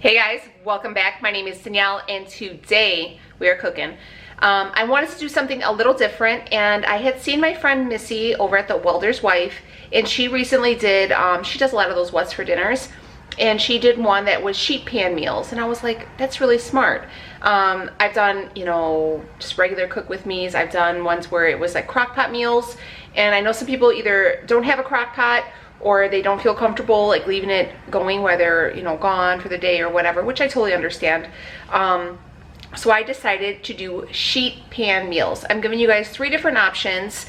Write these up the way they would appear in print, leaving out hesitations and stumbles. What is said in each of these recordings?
Hey guys, welcome back. My name is Danielle and today we are cooking. I wanted to do something a little different, and I had seen my friend Missy over at the Welder's Wife, and she recently did, she does a lot of those what's for dinners, and she did one that was sheet pan meals, and I was like, that's really smart. I've done, you know, just regular cook with me's. I've done ones where it was like crock pot meals, and I know some people either don't have a crock pot or they don't feel comfortable like leaving it going while they're, you know, gone for the day or whatever, which I totally understand. So I decided to do sheet pan meals. I'm giving you guys 3 different options,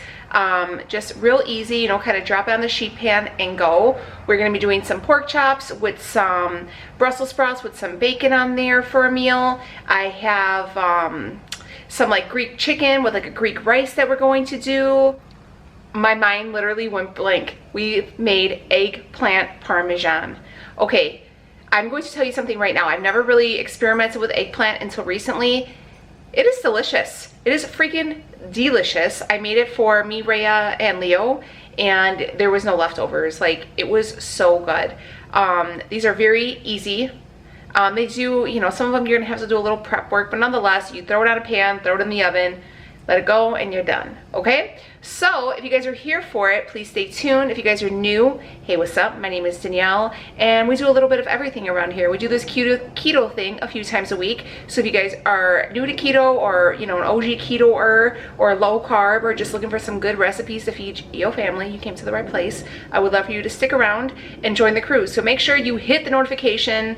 just real easy, you know, kind of drop it on the sheet pan and go. We're gonna be doing some pork chops with some Brussels sprouts with some bacon on there for a meal. I have some like Greek chicken with like a Greek rice that we're going to do. My mind literally went blank. We made eggplant parmesan. Okay, I'm going to tell you something right now. I've never really experimented with eggplant until recently. It is delicious. It is freaking delicious. I made it for me, Rhea, and Leo, and there was no leftovers. Like, it was so good. These are very easy. They do, you know, some of them you're gonna have to do a little prep work, but nonetheless, you throw it on a pan, throw it in the oven, let it go, and you're done, okay? So if you guys are here for it, please stay tuned. If you guys are new, hey, what's up? My name is Danielle, and we do a little bit of everything around here. We do this keto thing a few times a week. So if you guys are new to keto, or, you know, an OG keto or low carb, or just looking for some good recipes to feed your family, you came to the right place. I would love for you to stick around and join the crew. So make sure you hit the notification,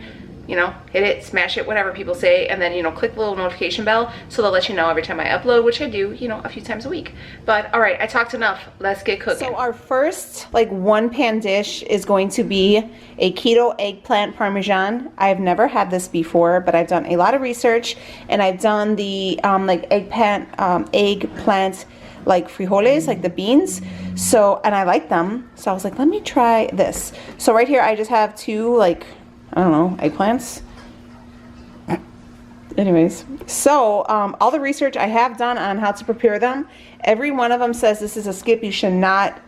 you know, hit it, smash it, whatever people say, and then, you know, click the little notification bell so they'll let you know every time I upload, which I do, you know, a few times a week. But all right, I talked enough. Let's get cooking. So our first like 1-pan dish is going to be a keto eggplant parmesan. I've never had this before, but I've done a lot of research, and I've done the like eggplant like frijoles, like the beans. So, and I like them. So I was like, let me try this. So right here, I just have 2 like, I don't know, eggplants. Anyways, so all the research I have done on how to prepare them, every one of them says this is a step you should not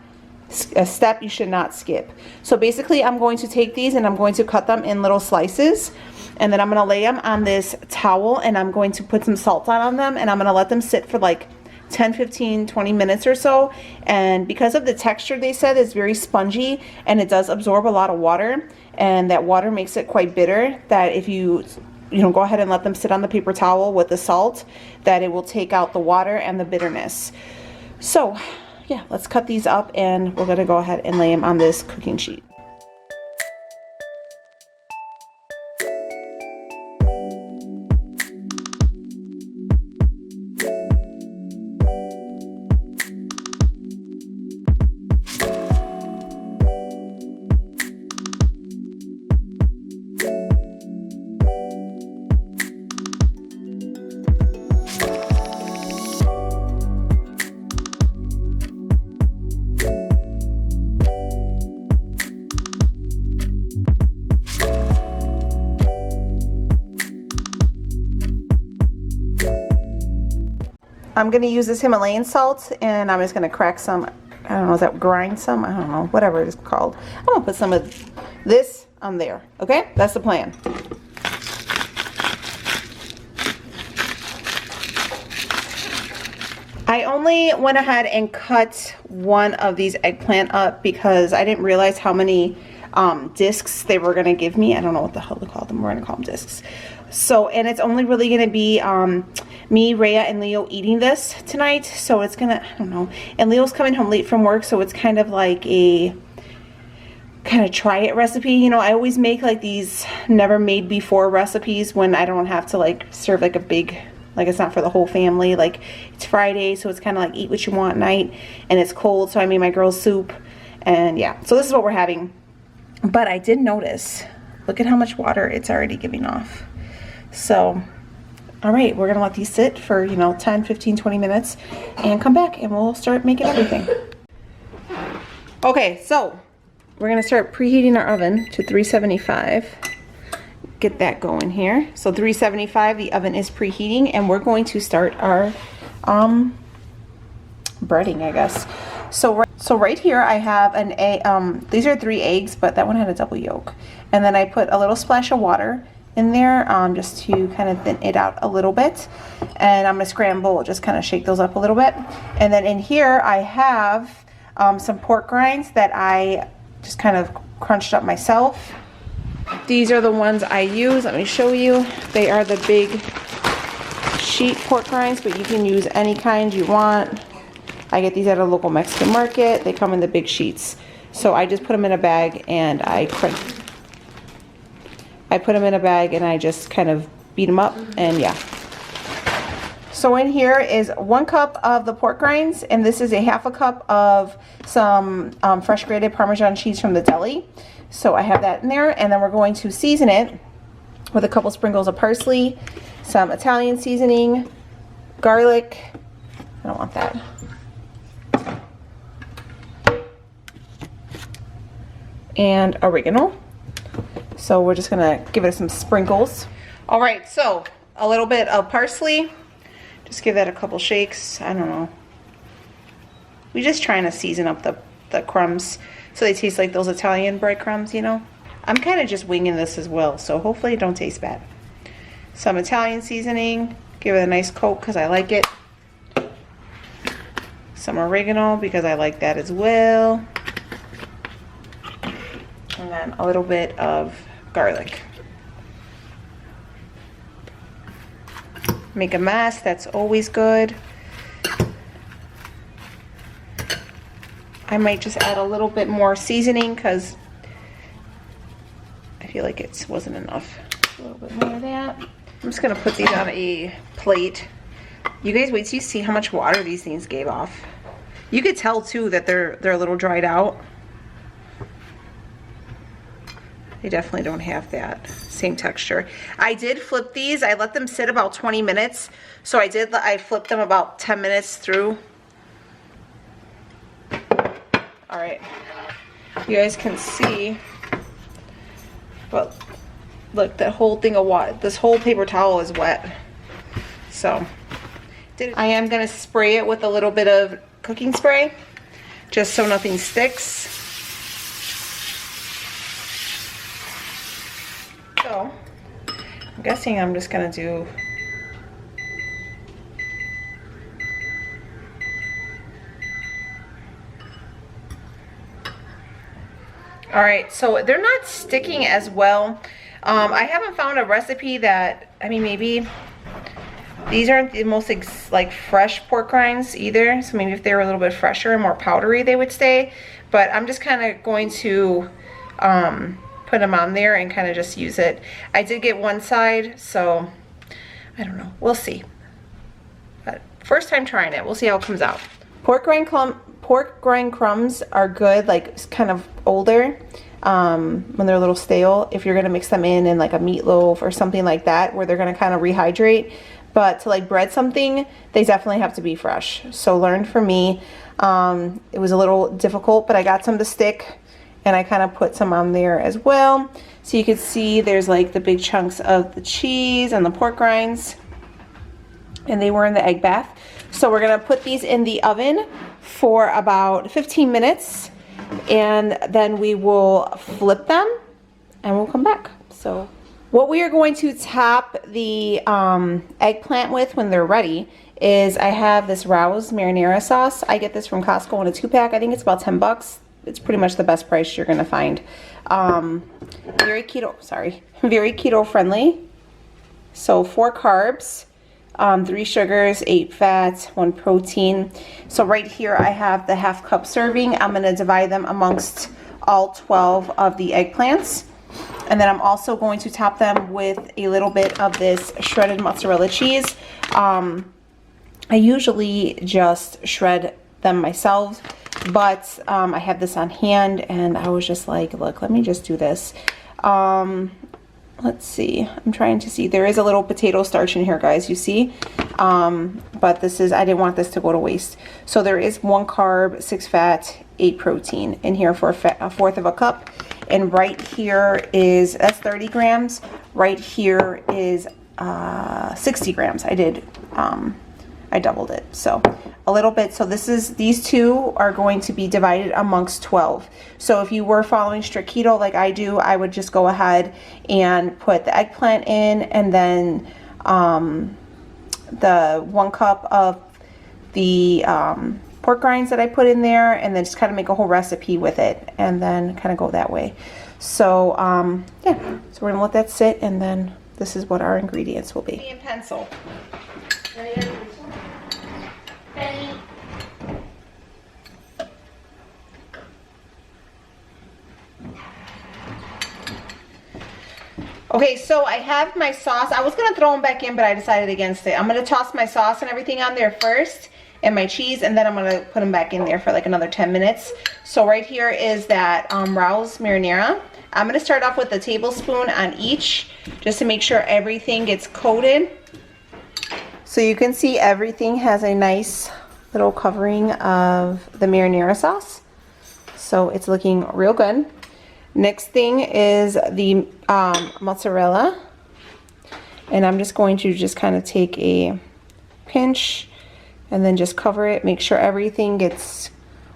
skip. So basically, I'm going to take these and I'm going to cut them in little slices, and then I'm going to lay them on this towel, and I'm going to put some salt on them, and I'm going to let them sit for like 10, 15, 20 minutes or so. And because of the texture, they said it's very spongy and it does absorb a lot of water, and that water makes it quite bitter, that if you know, go ahead and let them sit on the paper towel with the salt, that it will take out the water and the bitterness. So yeah, let's cut these up, and we're gonna go ahead and lay them on this cooking sheet. I'm going to use this Himalayan salt, and I'm just going to crack some, I don't know, is that grind some? I don't know, whatever it is called. I'm going to put some of this on there, okay? That's the plan. I only went ahead and cut one of these eggplant up because I didn't realize how many discs they were going to give me. I don't know what the hell to call them. We're going to call them discs. So, and it's only really going to be me, Rhea, and Leo eating this tonight. So it's going to, I don't know. And Leo's coming home late from work, so it's kind of like a kind of try it recipe. You know, I always make like these never made before recipes when I don't have to like serve like a big, like it's not for the whole family. Like it's Friday, so it's kind of like eat what you want night, and it's cold, so I made my girls soup. And yeah, so this is what we're having. But I did notice, look at how much water it's already giving off. So, all right, we're gonna let these sit for, you know, 10, 15, 20 minutes and come back and we'll start making everything. Okay, so we're gonna start preheating our oven to 375. Get that going here. So 375, the oven is preheating, and we're going to start our breading, I guess. So right here I have an egg. These are 3 eggs, but that one had a double yolk. And then I put a little splash of water in there just to kind of thin it out a little bit. And I'm gonna scramble, just kind of shake those up a little bit. And then in here I have some pork rinds that I just kind of crunched up myself. These are the ones I use. Let me show you. They are the big sheet pork rinds, but you can use any kind you want. I get these at a local Mexican market. They come in the big sheets. So I just put them in a bag and I put them in a bag and I just kind of beat them up, and yeah. So in here is 1 cup of the pork rinds, and this is a 1/2 cup of some fresh grated Parmesan cheese from the deli. So I have that in there, and then we're going to season it with a couple sprinkles of parsley, some Italian seasoning, garlic, I don't want that, and oregano. So we're just gonna give it some sprinkles. All right, so a little bit of parsley. Just give that a couple shakes. I don't know. We're just trying to season up the crumbs so they taste like those Italian breadcrumbs, you know. I'm kind of just winging this as well, so hopefully it don't taste bad. Some Italian seasoning. Give it a nice coat because I like it. Some oregano because I like that as well. And then a little bit of garlic. Make a mess, that's always good. I might just add a little bit more seasoning because I feel like it wasn't enough. A little bit more of that. I'm just gonna put these on a plate. You guys wait till you see how much water these things gave off. You could tell too that they're a little dried out. They definitely don't have that same texture. I did flip these. I let them sit about 20 minutes. So I flipped them about 10 minutes through. All right. You guys can see. But look, that whole thing of water, this whole paper towel is wet. So I am going to spray it with a little bit of cooking spray just so nothing sticks. So, I'm guessing I'm just gonna do alright, so they're not sticking as well. I haven't found a recipe that, I mean, maybe these aren't the most like fresh pork rinds either, so maybe if they were a little bit fresher and more powdery they would stay, but I'm just kind of going to put them on there and kind of just use it. I did get one side, so I don't know, we'll see. But first time trying it, we'll see how it comes out. Pork rind crumbs are good, like kind of older, when they're a little stale, if you're gonna mix them in like a meatloaf or something like that, where they're gonna kind of rehydrate. But to like bread something, they definitely have to be fresh. So learned from me. It was a little difficult, but I got some to stick. And I kind of put some on there as well. So you can see there's like the big chunks of the cheese and the pork rinds. And they were in the egg bath. So we're gonna put these in the oven for about 15 minutes. And then we will flip them and we'll come back. So what we are going to top the eggplant with when they're ready is I have this Rouse marinara sauce. I get this from Costco in a 2-pack. I think it's about 10 bucks. It's pretty much the best price you're gonna find. Very keto friendly. So 4 carbs, 3 sugars, 8 fats, 1 protein. So right here I have the 1/2 cup serving. I'm gonna divide them amongst all 12 of the eggplants. And then I'm also going to top them with a little bit of this shredded mozzarella cheese. I usually just shred them myself, but I have this on hand and I was just like, look, let me just do this. Let's see, I'm trying to see, there is a little potato starch in here, guys, you see, but this is, I didn't want this to go to waste. So there is 1 carb, 6 fat, 8 protein in here for a 1/4 of a cup. And right here is, that's 30 grams. Right here is 60 grams. I did I doubled it. So a little bit. So these two are going to be divided amongst 12. So if you were following strict keto like I do, I would just go ahead and put the eggplant in, and then the 1 cup of the pork rinds that I put in there, and then just kind of make a whole recipe with it, and then kind of go that way. So yeah, so we're gonna let that sit, and then this is what our ingredients will be. And pencil. Okay, so I have my sauce. I was gonna throw them back in, but I decided against it. I'm gonna toss my sauce and everything on there first, and my cheese, and then I'm gonna put them back in there for like another 10 minutes. So right here is that Rao's marinara. I'm gonna start off with a tablespoon on each, just to make sure everything gets coated. So you can see everything has a nice little covering of the marinara sauce. So it's looking real good. Next thing is the mozzarella, and I'm just going to just kind of take a pinch and then just cover it, make sure everything gets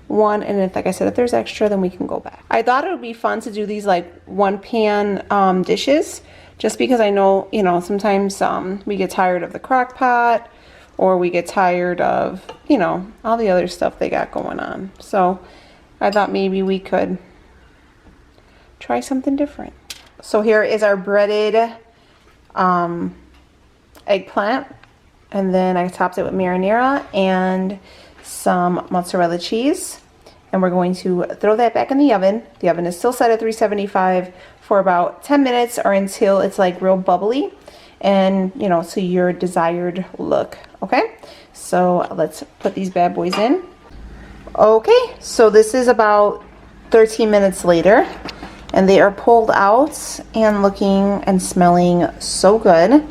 one, and if, like I said, if there's extra, then we can go back. I thought it would be fun to do these like one pan dishes, just because I know, you know, sometimes we get tired of the crock pot, or we get tired of, you know, all the other stuff they got going on. So I thought maybe we could try something different. So here is our breaded eggplant, and then I topped it with marinara and some mozzarella cheese, and we're going to throw that back in the oven. The oven is still set at 375 for about 10 minutes, or until it's like real bubbly and, you know, to your desired look. Okay, so let's put these bad boys in. Okay, so this is about 13 minutes later, and they are pulled out and looking and smelling so good.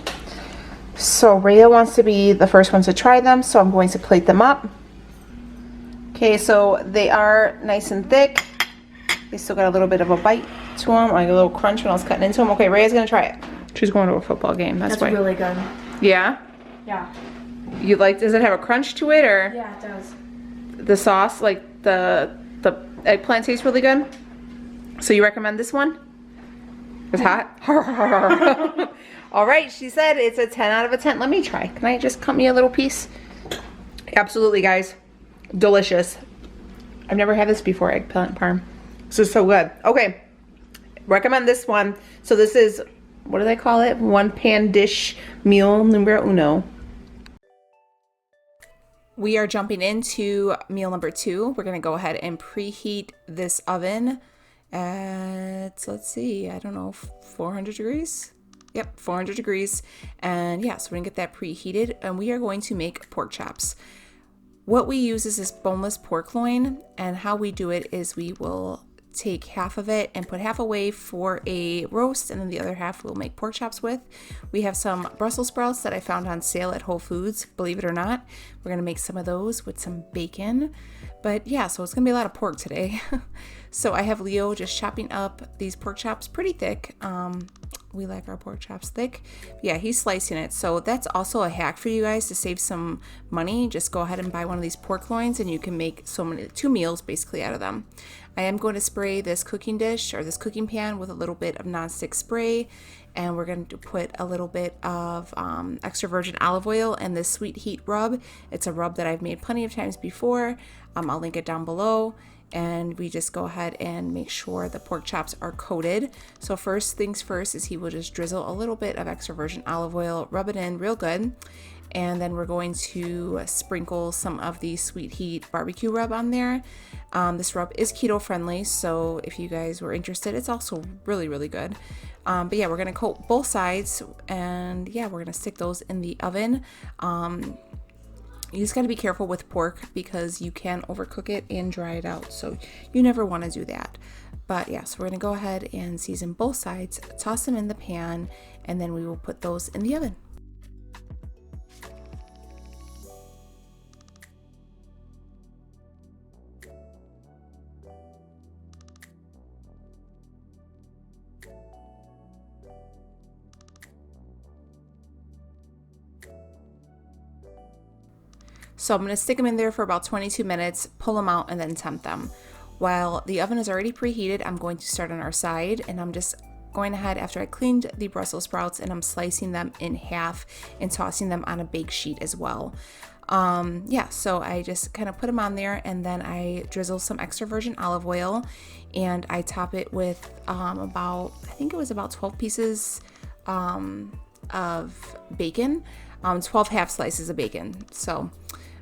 So Rhea wants to be the first one to try them, so I'm going to plate them up. Okay, so they are nice and thick. They still got a little bit of a bite to them, like a little crunch when I was cutting into them. Okay, Rhea's gonna try it. She's going to a football game, that's why. Really good. Yeah? Yeah. You like, does it have a crunch to it, or? Yeah, it does. The sauce, like the eggplant tastes really good? So you recommend this one? It's hot? All right, she said it's a 10 out of a 10. Let me try. Can I just cut me a little piece? Absolutely, guys. Delicious. I've never had this before, eggplant parm. This is so good. Okay, recommend this one. So this is, what do they call it? One pan dish meal numero uno. We are jumping into meal number 2. We're gonna go ahead and preheat this oven at, let's see, I don't know, 400 degrees? Yep, 400 degrees. And yeah, so we're gonna get that preheated, and we are going to make pork chops. What we use is this boneless pork loin, and how we do it is we will take half of it and put half away for a roast, and then the other half we'll make pork chops with. We have some Brussels sprouts that I found on sale at Whole Foods, believe it or not. We're gonna make some of those with some bacon. But yeah, so it's gonna be a lot of pork today. So I have Leo just chopping up these pork chops pretty thick. We like our pork chops thick. Yeah, he's slicing it. So that's also a hack for you guys to save some money. Just go ahead and buy one of these pork loins, and you can make 2 meals basically out of them. I am going to spray this cooking dish, or this cooking pan, with a little bit of nonstick spray, and we're going to put a little bit of extra virgin olive oil and this sweet heat rub. It's a rub that I've made plenty of times before. I'll link it down below. And we just go ahead and make sure the pork chops are coated. So first things first is he will just drizzle a little bit of extra virgin olive oil, rub it in real good, and then we're going to sprinkle some of the sweet heat barbecue rub on there. This rub is keto friendly, so if you guys were interested, it's also really, really good. But yeah, we're gonna coat both sides, and yeah, we're gonna stick those in the oven. You just got to be careful with pork, because you can overcook it and dry it out. So you never want to do that. But yeah, so we're going to go ahead and season both sides, toss them in the pan, and then we will put those in the oven. So I'm going to stick them in there for about 22 minutes, pull them out, and then temp them. While the oven is already preheated, I'm going to start on our side, and I'm just going ahead after I cleaned the Brussels sprouts, and I'm slicing them in half and tossing them on a bake sheet as well. Yeah, so I just kind of put them on there, and then I drizzle some extra virgin olive oil, and I top it with about, I think it was about 12 pieces of bacon, 12 half slices of bacon. So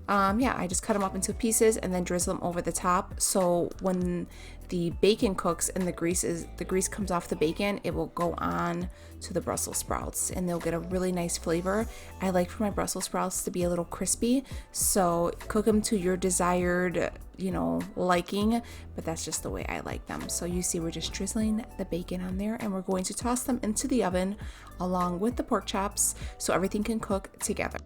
yeah, I just cut them up into pieces and then drizzle them over the top. So when the bacon cooks and the grease comes off the bacon, it will go on to the Brussels sprouts and they'll get a really nice flavor. I like for my Brussels sprouts to be a little crispy, so cook them to your desired, liking, but that's just the way I like them. So you see, we're just drizzling the bacon on there, and we're going to toss them into the oven along with the pork chops so everything can cook together.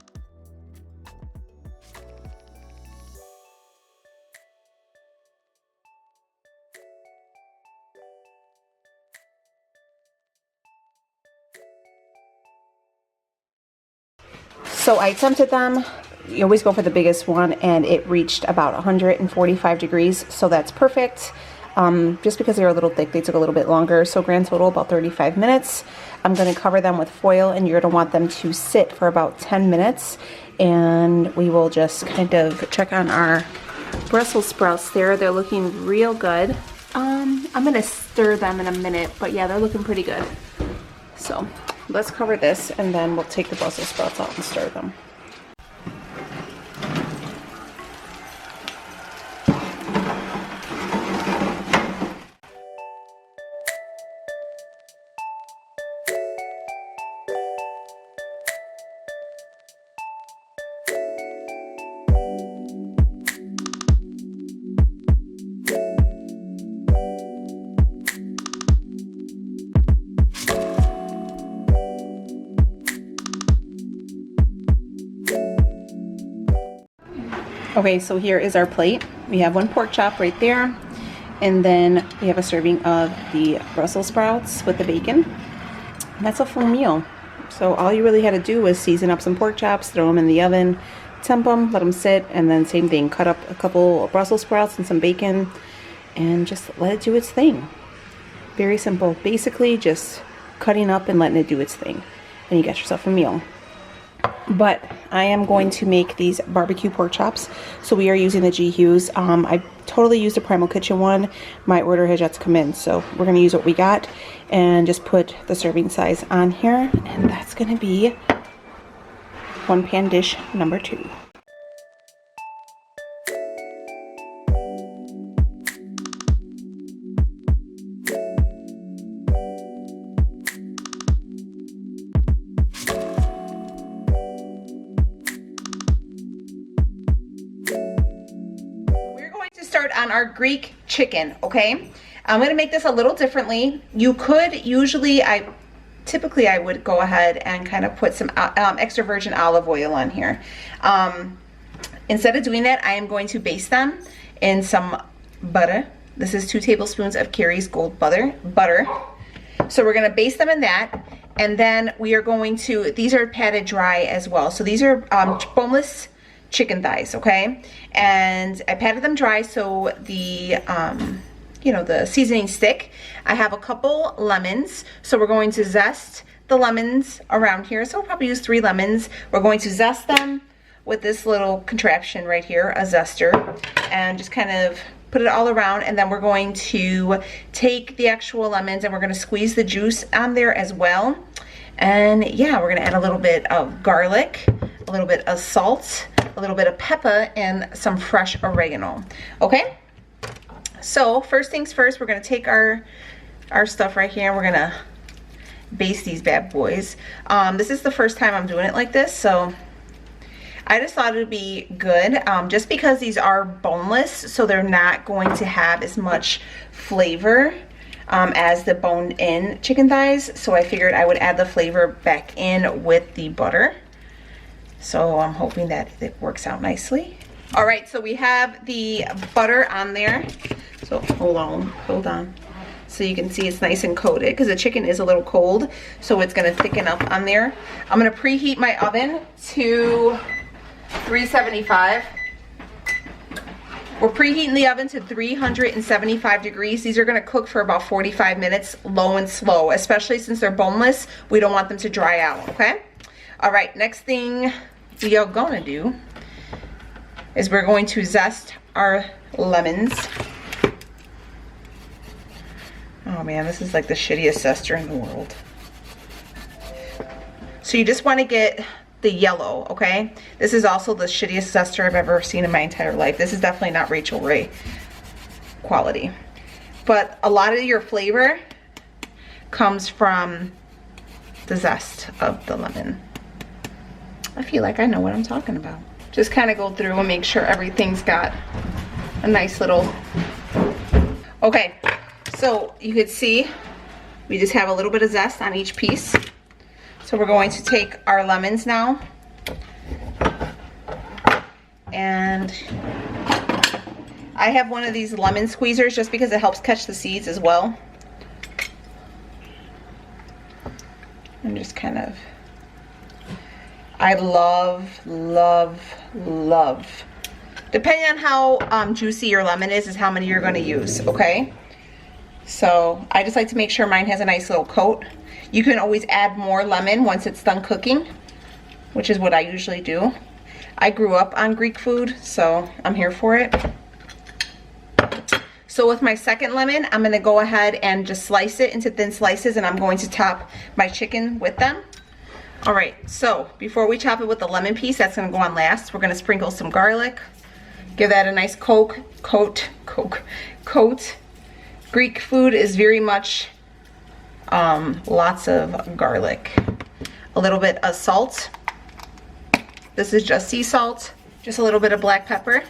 So I tempted them. You always go for the biggest one, and it reached about 145 degrees, so that's perfect. Just because they were a little thick, they took a little bit longer, so grand total about 35 minutes. I'm going to cover them with foil, and you're going to want them to sit for about 10 minutes, and we will just kind of check on our Brussels sprouts there. They're looking real good. I'm going to stir them in a minute, but yeah, they're looking pretty good. So let's cover this, and then we'll take the Brussels sprouts out and stir them. Okay, so here is our plate. We have one pork chop right there, and then we have a serving of the Brussels sprouts with the bacon. And that's a full meal. So all you really had to do was season up some pork chops, throw them in the oven, temp them, let them sit, and then same thing, cut up a couple of Brussels sprouts and some bacon, and just let it do its thing. Very simple. Basically just cutting up and letting it do its thing, and you got yourself a meal. But I am going to make these barbecue pork chops, so we are using the G Hughes. I totally used a Primal Kitchen one. My order has yet to come in, so we're going to use what we got and just put the serving size on here, and that's going to be one pan dish number 2. On our Greek chicken, okay? I'm gonna make this a little differently. You could usually, typically I would go ahead and kind of put some extra virgin olive oil on here. Instead of doing that, I am going to baste them in some butter. This is 2 tablespoons of Carrie's Gold butter. So we're gonna baste them in that, and then we are going to, these are patted dry as well. So these are boneless chicken thighs, okay? And I patted them dry so the the seasoning stick. I have a couple lemons, so we're going to zest the lemons around here. So we'll probably use 3 lemons. We're going to zest them with this little contraption right here, a zester, and just kind of put it all around. And then we're going to take the actual lemons and we're going to squeeze the juice on there as well. And yeah, we're going to add a little bit of garlic, a little bit of salt, a little bit of pepper, and some fresh oregano. Okay, so first things first, we're going to take our stuff right here, and we're going to baste these bad boys. This is the first time I'm doing it like this, so I just thought it would be good, just because these are boneless, so they're not going to have as much flavor as the boned-in chicken thighs. So I figured I would add the flavor back in with the butter. So I'm hoping that it works out nicely. All right, so we have the butter on there. So hold on. So you can see it's nice and coated because the chicken is a little cold, so it's gonna thicken up on there. I'm gonna preheat my oven to 375. We're preheating the oven to 375 degrees. These are gonna cook for about 45 minutes, low and slow, especially since they're boneless. We don't want them to dry out, okay? All right, next thing we are gonna do is we're going to zest our lemons. Oh man, this is like the shittiest zester in the world. So you just wanna get the yellow, okay? This is also the shittiest zester I've ever seen in my entire life. This is definitely not Rachel Ray quality. But a lot of your flavor comes from the zest of the lemon. I feel like I know what I'm talking about. Just kind of go through and make sure everything's got a nice little... Okay, so you could see we just have a little bit of zest on each piece. So we're going to take our lemons now, and I have one of these lemon squeezers just because it helps catch the seeds as well. And just kind of, I love, depending on how juicy your lemon is how many you're going to use, okay? So I just like to make sure mine has a nice little coat. You can always add more lemon once it's done cooking, which is what I usually do. I grew up on Greek food, so I'm here for it. So with my second lemon, I'm gonna go ahead and just slice it into thin slices, and I'm going to top my chicken with them. All right, so before we chop it with the lemon piece, that's gonna go on last. We're gonna sprinkle some garlic, give that a nice coat. Greek food is very much lots of garlic, a little bit of salt. This is just sea salt, just a little bit of black pepper.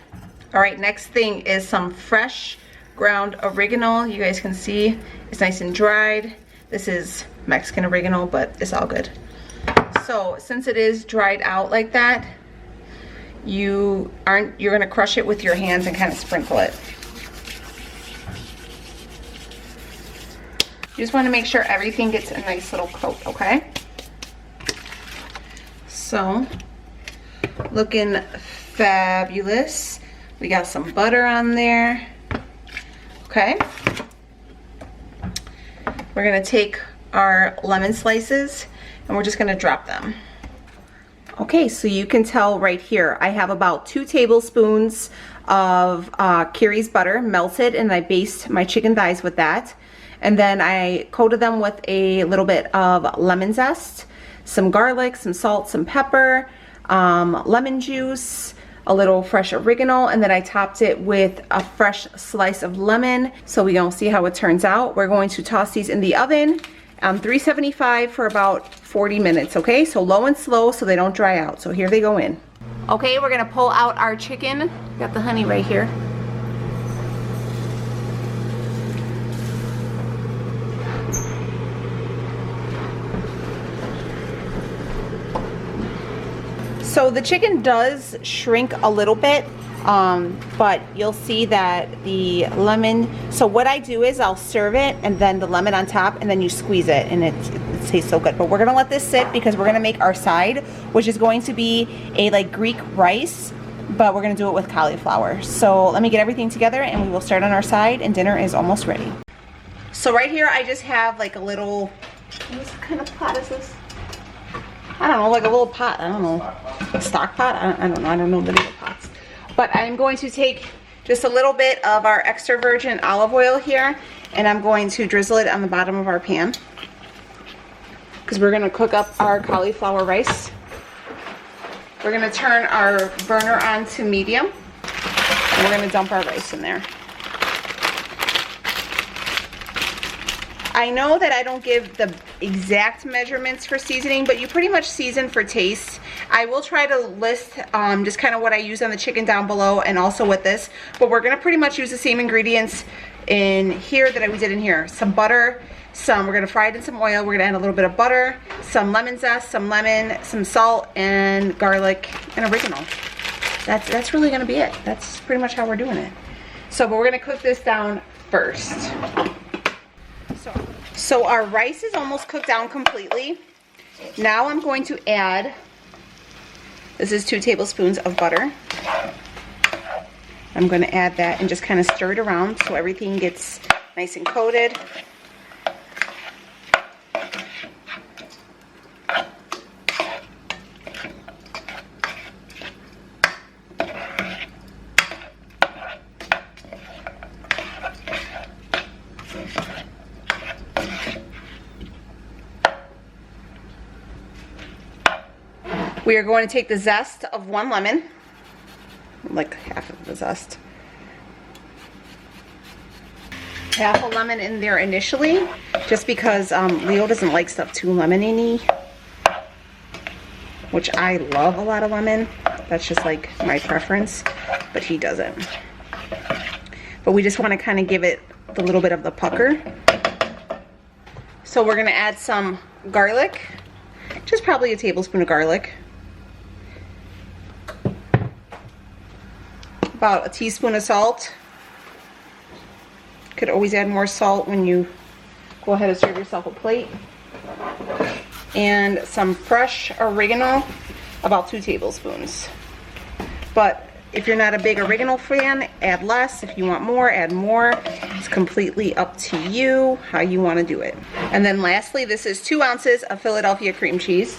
All right, next thing is some fresh ground oregano. You guys can see it's nice and dried. This is Mexican oregano, but it's all good. So since it is dried out like that, you're gonna crush it with your hands and kind of sprinkle it. You just want to make sure everything gets a nice little coat, okay? So, looking fabulous. We got some butter on there. Okay. We're gonna take our lemon slices and we're just gonna drop them. Okay, so you can tell right here, I have about 2 tablespoons of Kerry's butter melted, and I basted my chicken thighs with that. And then I coated them with a little bit of lemon zest, some garlic, some salt, some pepper, lemon juice, a little fresh oregano, and then I topped it with a fresh slice of lemon. So we're gonna see how it turns out. We're going to toss these in the oven, 375 for about 40 minutes, okay? So low and slow so they don't dry out. So here they go in. Okay, we're gonna pull out our chicken. Got the honey right here. So the chicken does shrink a little bit, but you'll see that the lemon, so what I do is I'll serve it and then the lemon on top, and then you squeeze it, and it tastes so good. But we're gonna let this sit because we're gonna make our side, which is going to be a like Greek rice, but we're gonna do it with cauliflower. So let me get everything together and we will start on our side, and dinner is almost ready. So right here I just have like a little, what kind of pot is this? I don't know, like a little pot. I don't know, a stock pot. I don't know. I don't know the name of pots. But I'm going to take just a little bit of our extra virgin olive oil here, and I'm going to drizzle it on the bottom of our pan because we're going to cook up our cauliflower rice. We're going to turn our burner on to medium, and we're going to dump our rice in there. I know that I don't give the exact measurements for seasoning, but you pretty much season for taste. I will try to list just kind of what I use on the chicken down below and also with this, but we're gonna pretty much use the same ingredients in here that we did in here. Some butter, we're gonna fry it in some oil, we're gonna add a little bit of butter, some lemon zest, some lemon, some salt, and garlic, and oregano. That's really gonna be it. That's pretty much how we're doing it. So, but we're gonna cook this down first. So our rice is almost cooked down completely. Now I'm going to add This is 2 tablespoons of butter. I'm going to add that and just kind of stir it around so everything gets nice and coated. We are going to take the zest of 1 lemon, like half of the zest. Half a lemon in there initially, just because Leo doesn't like stuff too lemony, which I love a lot of lemon. That's just like my preference, but he doesn't. But we just want to kind of give it a little bit of the pucker. So we're going to add some garlic, just probably a tablespoon of garlic. About a teaspoon of salt. Could always add more salt when you go ahead and serve yourself a plate. And some fresh oregano, about 2 tablespoons. But if you're not a big oregano fan, add less. If you want more, add more. It's completely up to you how you want to do it. And then lastly, this is 2 ounces of Philadelphia cream cheese.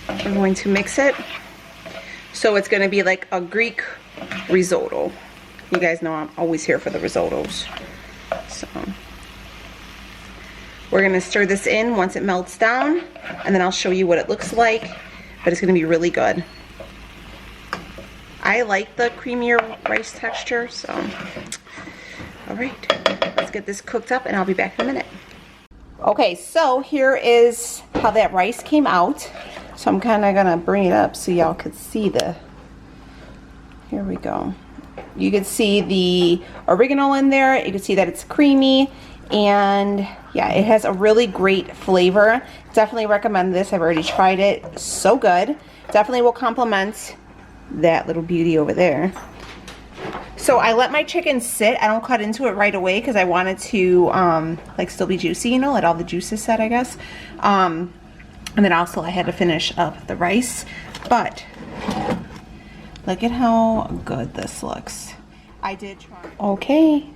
We're going to mix it. So it's going to be like a Greek risotto. You guys know I'm always here for the risottos. So we're going to stir this in once it melts down, and then I'll show you what it looks like, but it's going to be really good. I like the creamier rice texture, so alright, let's get this cooked up and I'll be back in a minute. Okay, so here is how that rice came out. So I'm kind of going to bring it up so y'all could see the, here we go. You can see the oregano in there. You can see that it's creamy, and yeah, it has a really great flavor. Definitely recommend this. I've already tried it. So good. Definitely will complement that little beauty over there. So I let my chicken sit. I don't cut into it right away because I wanted to like still be juicy, you know, let all the juices set, I guess. And then also I had to finish up the rice, but look at how good this looks. I did try. Okay.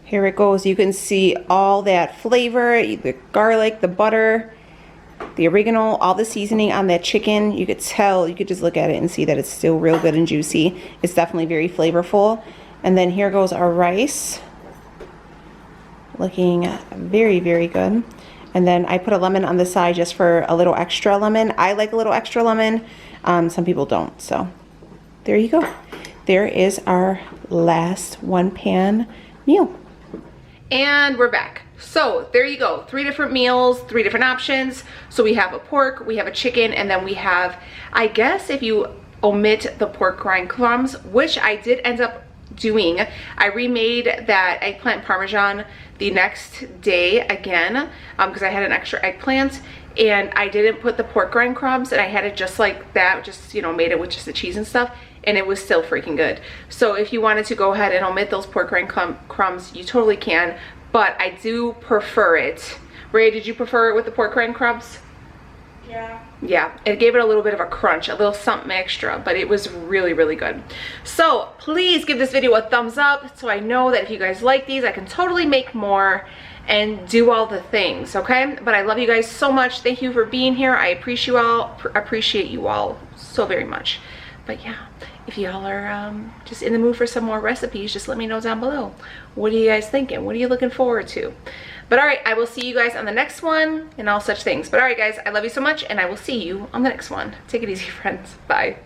Here it goes. You can see all that flavor, the garlic, the butter, the oregano, all the seasoning on that chicken. You could tell, you could just look at it and see that it's still real good and juicy. It's definitely very flavorful. And then here goes our rice. Looking very, very good. And then I put a lemon on the side just for a little extra lemon. I like a little extra lemon. Some people don't. So there you go. There is our last 1-pan meal. And we're back. So there you go. 3 different meals, 3 different options. So we have a pork, we have a chicken, and then we have, I guess if you omit the pork rind crumbs, which I did end up doing, I remade that eggplant parmesan the next day again because I had an extra eggplant, and I didn't put the pork rind crumbs, and I had it just like that, just, you know, made it with just the cheese and stuff, and it was still freaking good. So if you wanted to go ahead and omit those pork rind crumbs, you totally can, but I do prefer it. Ray, did you prefer it with the pork rind crumbs? Yeah. Yeah, it gave it a little bit of a crunch, a little something extra, but it was really, really good. So please give this video a thumbs up so I know that if you guys like these, I can totally make more and do all the things, okay? But I love you guys so much. Thank you for being here. I appreciate you all so very much. But yeah, if y'all are just in the mood for some more recipes, just let me know down below. What are you guys thinking? What are you looking forward to? But all right, I will see you guys on the next one and all such things. But all right, guys, I love you so much, and I will see you on the next one. Take it easy, friends. Bye.